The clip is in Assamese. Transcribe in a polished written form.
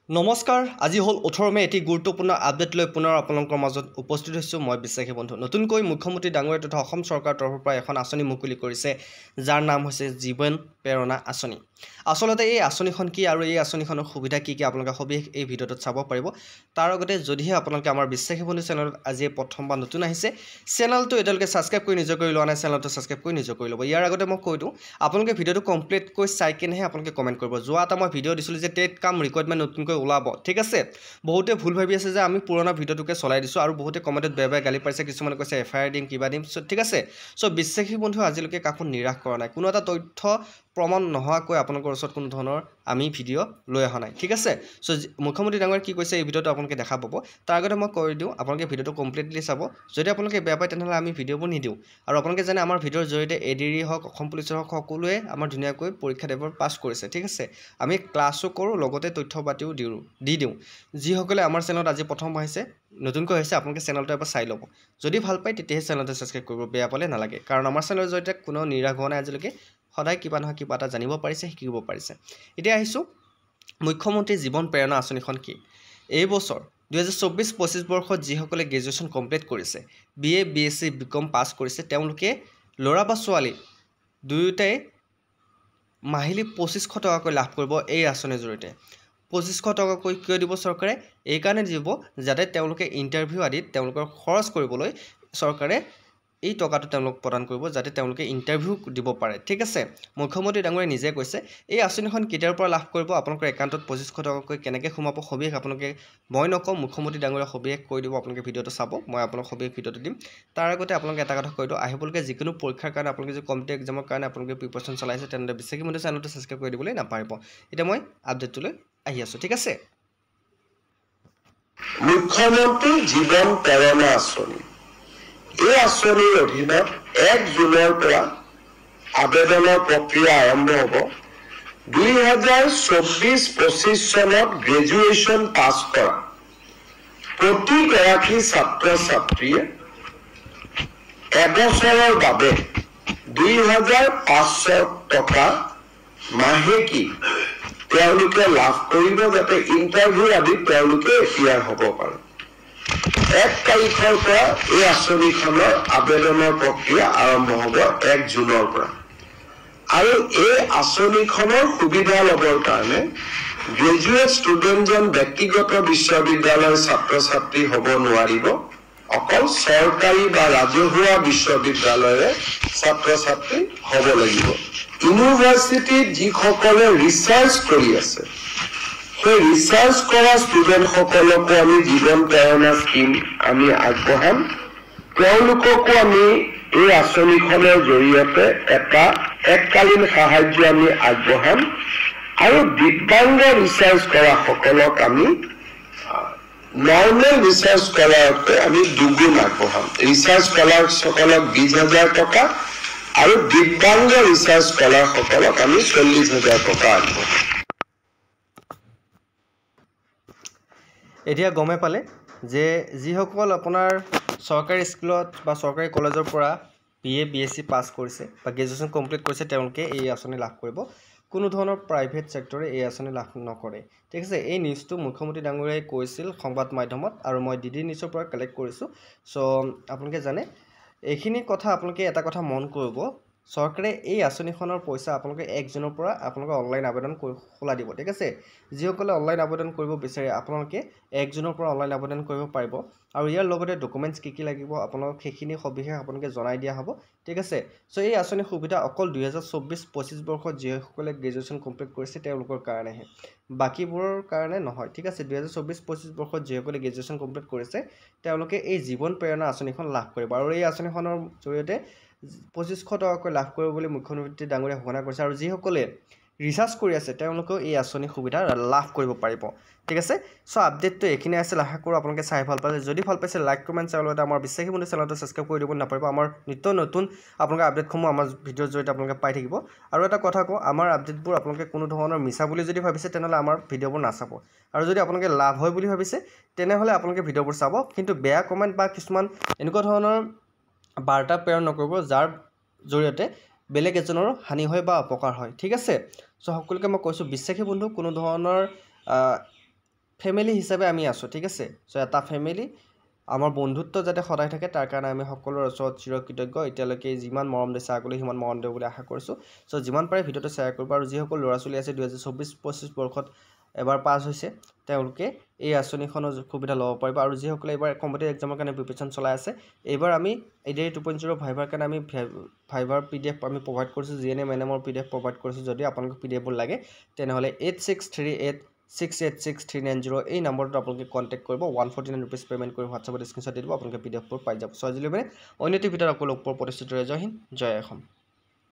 নমস্কাৰ আজি হল 18 মে এটি গুৰুত্বপূৰ্ণ আপডেট লৈ পুনৰ আপোনালোকৰ মাজত উপস্থিত হৈছোঁ মই বিশ্বাসী বন্ধু নতুনকৈ মুখ্যমন্ত্ৰী ডাঙৰীয়া তথা অসম চৰকাৰৰ তৰফৰ পৰা এখন আঁচনি মুকলি কৰিছে যাৰ নাম হৈছে জীৱন প্ৰেৰণা আঁচনি আসলতে এই আঁচনিখন কি আৰু এই আঁচনিখনৰ সুবিধা কি আপোনালোকে সবিশেষ এই ভিডিঅ'টোত চাব পাৰিব তাৰ আগতে যদিহে আপোনালোকে আমাৰ বিশ্বাসী বন্ধু চেনেলত আজি প্ৰথমবাৰ নতুন আহিছে চেনেলটো এতিয়ালৈকে সাবস্ক্ৰাইব কৰি নিজৰ কৰি লোৱা নাই চেনেলটো সাবস্ক্ৰাইব কৰি নিজৰ কৰি ল'ব ইয়াৰ আগতে মই কৈ দিওঁ আপোনালোকে ভিডিঅ'টো কমপ্লিটকৈ চাই কিনেহে আপোনালোকে কমেণ্ট কৰিব যোৱা এটা মই ভিডিঅ' দিছিলোঁ যে টেট কাম ৰিকোয়াৰমেণ্ট নতুনকৈ ওলাব ঠিক আছে বহুতে ভুল ভাবি আছে যে আমি পুৰণা ভিডিঅ'টোকে চলাই দিছোঁ আৰু বহুতে কমেণ্টত বেয়া গালি পাইছে কিছুমানে কৈছে এফআইআৰ দিম কিবা দিম ঠিক আছে সো বিশ্বাসী বন্ধু আজিলৈকে কাকো নিৰাশ কৰা নাই কোনো এটা তথ্য প্ৰমাণ নোহোৱাকৈ আপোনালোকৰ ওচৰত কোনো ধৰণৰ আমি ভিডিঅ' লৈ অহা নাই ঠিক আছে সো মুখ্যমন্ত্ৰী ডাঙৰীয়া কি কৈছে এই ভিডিঅ'টো আপোনালোকে দেখা পাব তাৰ আগতে মই কৈ দিওঁ আপোনালোকে ভিডিঅ'টো কমপ্লিটলি চাব যদি আপোনালোকে বেয়া পায় তেনেহ'লে আমি ভিডিঅ'বোৰ নিদিওঁ আৰু আপোনালোকে জানে আমাৰ ভিডিঅ'ৰ জৰিয়তে এডিৰি হওক অসম পুলিচৰ হওক সকলোৱে আমাৰ ধুনীয়াকৈ পৰীক্ষা দেবৰ পাছ কৰিছে ঠিক আছে আমি ক্লাছো কৰোঁ লগতে তথ্য পাতিও দিওঁ যিসকলে আমাৰ চেনেলত আজি প্ৰথম আহিছে নতুনকৈ আহিছে আপোনালোকে চেনেলটো এবাৰ চাই ল'ব যদি ভাল পায় তেতিয়াহে চেনেলটো সাবস্ক্ৰাইব কৰিব বেয়া পালে নালাগে কাৰণ আমাৰ চেনেলৰ জৰিয়তে কোনো নিৰাশ হোৱা নাই আজিলৈকে সদায় কিবা নহয় কিবা এটা জানিব পাৰিছে শিকিব পাৰিছে এতিয়া আহিছোঁ মুখ্যমন্ত্ৰী জীৱন প্ৰেৰণা আঁচনিখন কি এই বছৰ 2024-25 বৰ্ষত যিসকলে গ্ৰেজুৱেশ্যন কমপ্লিট কৰিছে BA BSc BCom পাছ কৰিছে তেওঁলোকে ল'ৰা বা ছোৱালী দুয়োটাই মাহিলী 2500 টকাকৈ লাভ কৰিব এই আঁচনিৰ জৰিয়তে 2500 টকাকৈ কিয় দিব চৰকাৰে এই কাৰণে দিব যাতে তেওঁলোকে ইন্টাৰভিউ আদিত তেওঁলোকৰ খৰচ কৰিবলৈ চৰকাৰে এই টকাটো তেওঁলোক প্ৰদান কৰিব যাতে তেওঁলোকে ইন্টাৰভিউ দিব পাৰে ঠিক আছে মুখ্যমন্ত্ৰী ডাঙৰীয়া নিজে কৈছে এই আঁচনিখন কেতিয়াৰ পৰা লাভ কৰিব আপোনালোকৰ একাউণ্টত 2500 টকাকৈ কেনেকৈ সোমাব সবিশেষ আপোনালোকে মই নকওঁ মুখ্যমন্ত্ৰী ডাঙৰীয়া সবিশেষ কৈ দিব আপোনালোকে ভিডিঅ'টো চাব মই আপোনাক সবিশেষ ভিডিঅ'টো দিম তাৰ আগতে আপোনালোকে এটা কথা কৈ দিওঁ আহিবলগীয়া যিকোনো পৰীক্ষাৰ কাৰণে আপোনালোকে যে কম্পিটিটিভ এক্সামৰ কাৰণে আপোনালোকে প্ৰিপাৰেচন চলাইছে তেনে বিশ্বাসী বন্ধু চেনেলটো সাবস্ক্ৰাইব কৰি দিবলৈ নাপাৰিব এতিয়া মই আপডেটটোলৈ আহি আছোঁ ঠিক আছে মুখ্যমন্ত্ৰী জীৱন প্ৰেৰণা আঁচনি এই আঁচনিৰ অধীনত 1 জুনৰ পৰা আবেদনৰ প্ৰক্ৰিয়া আৰম্ভ হ'ব 2024-25 চনত গ্ৰেজুৱেশ্যন পাছ কৰা প্ৰতিগৰাকী ছাত্ৰ ছাত্ৰীয়ে এবছৰৰ বাবে 2500 টকা মাহেকী তেওঁলোকে লাভ কৰিব যাতে ইন্টাৰভিউ আদি তেওঁলোকে এতিয়াৰ হ'ব পাৰে 1 তাৰিখৰ পৰা এই আঁচনিখনৰ আবেদনৰ প্ৰক্ৰিয়া আৰম্ভ হ'ব 1 জুনৰ পৰা আৰু এই আঁচনিখনৰ সুবিধা ল'বৰ কাৰণে গ্ৰেজুৱেট ষ্টুডেণ্টজন ব্যক্তিগত বিশ্ববিদ্যালয়ৰ ছাত্ৰ ছাত্ৰী হ'ব নোৱাৰিব অকল চৰকাৰী বা ৰাজহুৱা বিশ্ববিদ্যালয়ৰে ছাত্ৰ ছাত্ৰী হ'ব লাগিব ইউনিভাৰ্চিটিত যিসকলে ৰিচাৰ্চ কৰি আছে সেই ৰিচাৰ্চ কৰা ষ্টুডেণ্টসকলকো আমি জীৱন প্ৰেৰণা স্কিম আমি আগবঢ়াম তেওঁলোককো আমি এই আঁচনিখনৰ জৰিয়তে এটা এককালীন সাহায্য আমি আগবঢ়াম আৰু দিব্যাংগ ৰিচাৰ্চ কৰা সকলক আমি নৰ্মেল ৰিচাৰ্চ স্কলাৰতকৈ আমি দুগুণ আগবঢ়াম ৰিচাৰ্চ স্কলাৰসকলক 20,000 টকা আৰু দিব্যাংগ ৰিচাৰ্চ স্কলাৰসকলক আমি 40,000 টকা আগবঢ়াম এতিয়া গমে পালে যে যিসকল আপোনাৰ চৰকাৰী স্কুলত বা চৰকাৰী কলেজৰ পৰা BA BSc পাছ কৰিছে বা গ্ৰেজুৱেশ্যন কমপ্লিট কৰিছে তেওঁলোকে এই আঁচনি লাভ কৰিব কোনো ধৰণৰ প্ৰাইভেট সেক্টৰে এই আঁচনি লাভ নকৰে ঠিক আছে এই নিউজটো মুখ্যমন্ত্ৰী ডাঙৰীয়াই কৈছিল সংবাদ মাধ্যমত আৰু মই DD নিউজৰ পৰা কালেক্ট কৰিছোঁ সো আপোনালোকে জানে এইখিনি কথা আপোনালোকে এটা কথা মন কৰিব চৰকাৰে এই আঁচনিখনৰ পইচা আপোনালোকে 1 জুনৰ পৰা আপোনালোকে অনলাইন আবেদন খোলা দিব ঠিক আছে যিসকলে অনলাইন আবেদন কৰিব বিচাৰে আপোনালোকে 1 জুনৰ পৰা অনলাইন আবেদন কৰিব পাৰিব আৰু ইয়াৰ লগতে ডকুমেণ্টছ কি লাগিব আপোনালোক সেইখিনি সবিশেষ আপোনালোকে জনাই দিয়া হ'ব ঠিক আছে সো এই আঁচনিৰ সুবিধা অকল 2024-25 বৰ্ষত যিসকলে গ্ৰেজুৱেশ্যন কমপ্লিট কৰিছে তেওঁলোকৰ কাৰণেহে বাকিবোৰৰ কাৰণে নহয় ঠিক আছে 2024-25 বৰ্ষত যিসকলে গ্ৰেজুৱেশ্যন কমপ্লিট কৰিছে তেওঁলোকে এই জীৱন প্ৰেৰণা আঁচনিখন লাভ কৰিব আৰু এই আঁচনিখনৰ জৰিয়তে 2500 টকাকৈ লাভ কৰিব বুলি মুখ্যমন্ত্ৰী ডাঙৰীয়া ঘোষণা কৰিছে আৰু যিসকলে ৰিচাৰ্চ কৰি আছে তেওঁলোকেও এই আঁচনি সুবিধা লাভ কৰিব পাৰিব ঠিক আছে সো আপডেটটো এইখিনি আছিল আশা কৰোঁ আপোনালোকে চাই ভাল পালে যদি ভাল পাইছে লাইক কমেণ্ট চেনেল এটা আমাৰ বিশ্বাসী বন্ধু চেনেলটো সাবস্ক্ৰাইব কৰি দিব নাপাৰিব আমাৰ নিত্য নতুন আপোনালোকে আপডেটসমূহ আমাৰ ভিডিঅ'ৰ জৰিয়তে আপোনালোকে পাই থাকিব আৰু এটা কথা কওঁ আমাৰ আপডেটবোৰ আপোনালোকে কোনো ধৰণৰ মিছা বুলি যদি ভাবিছে তেনেহ'লে আমাৰ ভিডিঅ'বোৰ নাচাব আৰু যদি আপোনালোকে লাভ হয় বুলি ভাবিছে তেনেহ'লে আপোনালোকে ভিডিঅ'বোৰ চাব কিন্তু বেয়া কমেণ্ট বা কিছুমান এনেকুৱা ধৰণৰ বাৰ্তা প্ৰেৰণ নকৰিব যাৰ জৰিয়তে বেলেগ এজনৰ হানি হয় বা অপকাৰ হয় ঠিক আছে সো সকলোকে মই কৈছোঁ বিশ্বাসী বন্ধু কোনো ধৰণৰ ফেমিলি হিচাপে আমি আছোঁ ঠিক আছে চ' এটা ফেমিলি আমাৰ বন্ধুত্ব যাতে সদায় থাকে তাৰ কাৰণে আমি সকলোৰে ওচৰত চিৰকৃতজ্ঞ এতিয়ালৈকে যিমান মৰম দিছে আগলৈ সিমান মৰম দিব বুলি আশা কৰিছোঁ চ' যিমান পাৰে ভিডিঅ'টো শ্বেয়াৰ কৰিব আৰু যিসকল ল'ৰা ছোৱালী আছে 2024-25 বৰ্ষত এবাৰ পাছ হৈছে তেওঁলোকে এই আঁচনিখনৰ সুবিধা ল'ব পাৰিব আৰু যিসকলে এইবাৰ কম্পিটিটিভ এক্সামৰ কাৰণে প্ৰিপেৰেশ্যন চলাই আছে এইবাৰ আমি ADARE 2.0 ভাইভাৰ কাৰণে আমি ভাইভাৰ PDF আমি প্ৰভাইড কৰিছোঁ GNM NMৰ PDF প্ৰভাইড কৰিছোঁ যদি আপোনালোকক PDFবোৰ লাগে তেনেহ'লে 8638686390 এই নম্বৰটোত আপোনালোকে কণ্টেক্ট কৰিব 149 rupees পে'মেণ্ট কৰি হোৱাটছআপত স্ক্ৰীনশ্বট দি দিব আপোনালোকে PDFবোৰ পাই যাব চ' আজিলৈ মানে অন্য এটি ভিডিঅ'ত আকৌ লগ পোৱাৰ প্ৰতিশ্ৰুতিৰে জয় হিন্দ জয় অসম